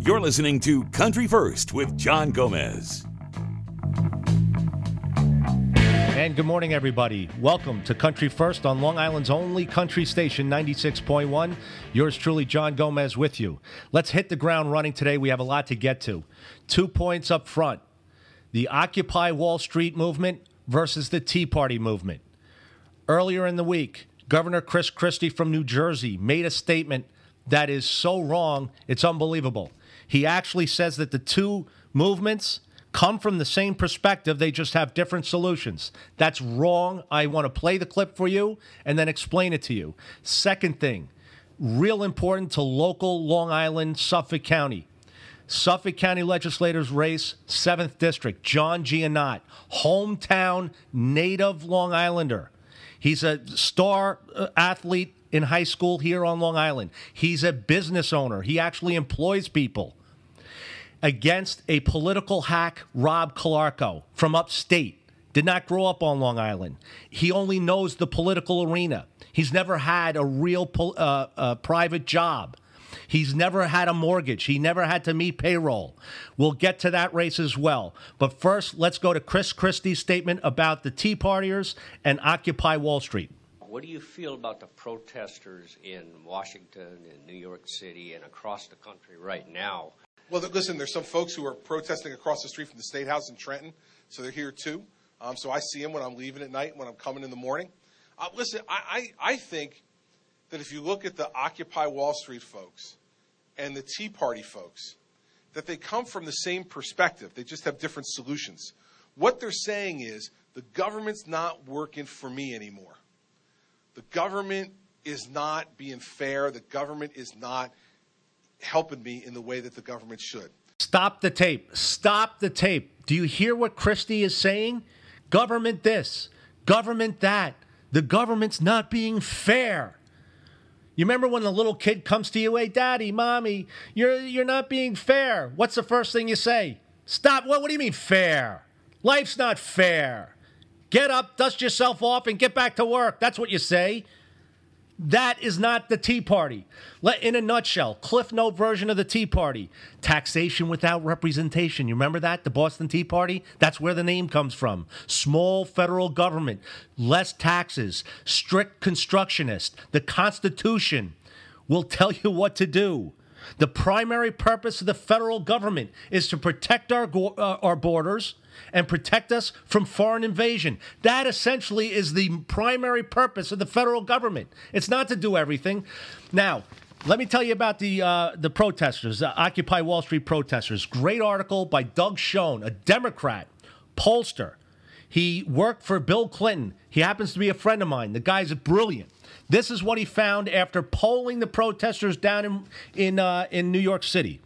You're listening to Country First with John Gomez. And good morning, everybody. Welcome to Country First on Long Island's only country station, 96.1. Yours truly, John Gomez, with you. Let's hit the ground running today. We have a lot to get to. 2 points up front. The Occupy Wall Street movement versus the Tea Party movement. Earlier in the week, Governor Chris Christie from New Jersey made a statement that is so wrong, it's unbelievable. He actually says that the two movements come from the same perspective, they just have different solutions. That's wrong. I want to play the clip for you and then explain it to you. Second thing, real important to local Long Island, Suffolk County. Suffolk County legislators race, 7th District, John Giannott, hometown native Long Islander. He's a star athlete in high school here on Long Island. He's a business owner. He actually employs people. Against a political hack, Rob Calarco from upstate. Did not grow up on Long Island. He only knows the political arena. He's never had a real private job. He's never had a mortgage. He never had to meet payroll. We'll get to that race as well. But first, let's go to Chris Christie's statement about the Tea Partiers and Occupy Wall Street. What do you feel about the protesters in Washington and New York City and across the country right now? Well, listen, there's some folks who are protesting across the street from the State House in Trenton, so they're here too. So I see them when I'm leaving at night, when I'm coming in the morning. Listen, I think that if you look at the Occupy Wall Street folks and the Tea Party folks, that they come from the same perspective. They just have different solutions. What they're saying is the government's not working for me anymore. The government is not being fair. The government is not helping me in the way that the government should. Stop the tape. Stop the tape. Do you hear what Christie is saying? Government this, government that. The government's not being fair. You remember when the little kid comes to you, hey, daddy, mommy, you're not being fair. What's the first thing you say? Stop. What do you mean fair? Life's not fair. Get up, dust yourself off, and get back to work. That's what you say. That is not the Tea Party. In a nutshell, Cliff Note version of the Tea Party. Taxation without representation. You remember that? The Boston Tea Party? That's where the name comes from. Small federal government. Less taxes. Strict constructionist. The Constitution will tell you what to do. The primary purpose of the federal government is to protect our borders and protect us from foreign invasion. That essentially is the primary purpose of the federal government. It's not to do everything. Now, let me tell you about the protesters, the Occupy Wall Street protesters. Great article by Doug Schoen, a Democrat, pollster. He worked for Bill Clinton. He happens to be a friend of mine. The guy's brilliant. This is what he found after polling the protesters down in New York City.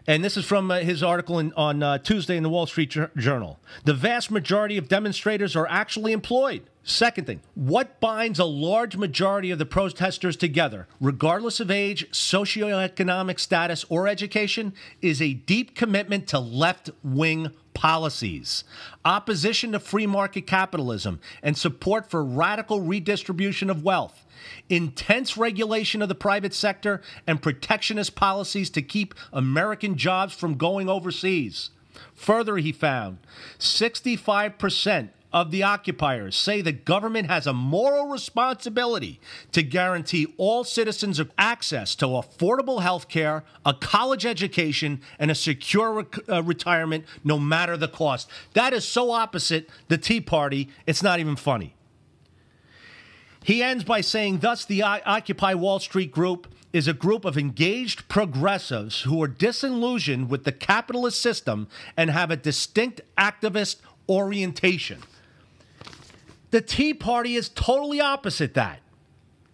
And this is from his article on Tuesday in the Wall Street Journal. The vast majority of demonstrators are actually employed. Second thing, what binds a large majority of the protesters together, regardless of age, socioeconomic status, or education, is a deep commitment to left-wing policies, opposition to free market capitalism, and support for radical redistribution of wealth, intense regulation of the private sector, and protectionist policies to keep American jobs from going overseas. Further, he found 65% of the occupiers say the government has a moral responsibility to guarantee all citizens access to affordable health care, a college education, and a secure retirement, no matter the cost. That is so opposite the Tea Party, it's not even funny. He ends by saying, thus, the Occupy Wall Street group is a group of engaged progressives who are disillusioned with the capitalist system and have a distinct activist orientation. The Tea Party is totally opposite that.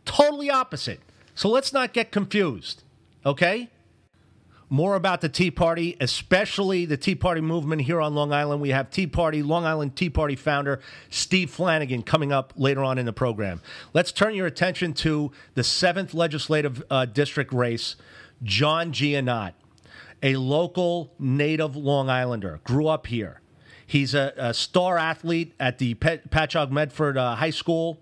Totally opposite. So let's not get confused, okay? More about the Tea Party, especially the Tea Party movement here on Long Island. We have Long Island Tea Party founder Steve Flanagan coming up later on in the program. Let's turn your attention to the 7th Legislative District race. John Giannott, a local native Long Islander, grew up here. He's a star athlete at the Patchogue Medford High School.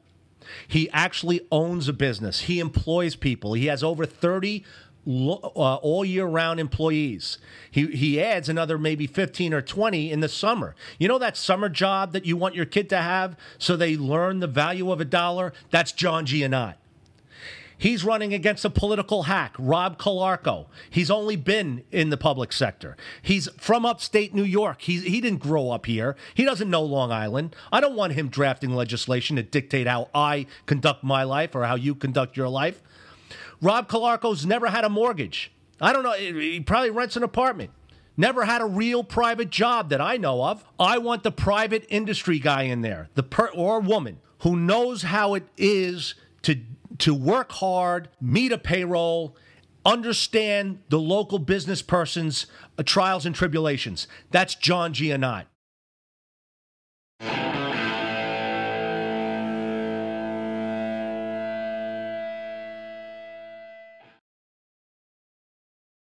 He actually owns a business. He employs people. He has over 30 all year round employees. He adds another maybe 15 or 20 in the summer. You know that summer job that you want your kid to have so they learn the value of a dollar? That's John Giannotti. He's running against a political hack, Rob Calarco. He's only been in the public sector. He's from upstate New York. He didn't grow up here. He doesn't know Long Island. I don't want him drafting legislation to dictate how I conduct my life or how you conduct your life. Rob Calarco's never had a mortgage. I don't know. He probably rents an apartment. Never had a real private job that I know of. I want the private industry guy in there, or woman, who knows how it is to work hard, meet a payroll, understand the local business person's trials and tribulations. That's John Giannotti.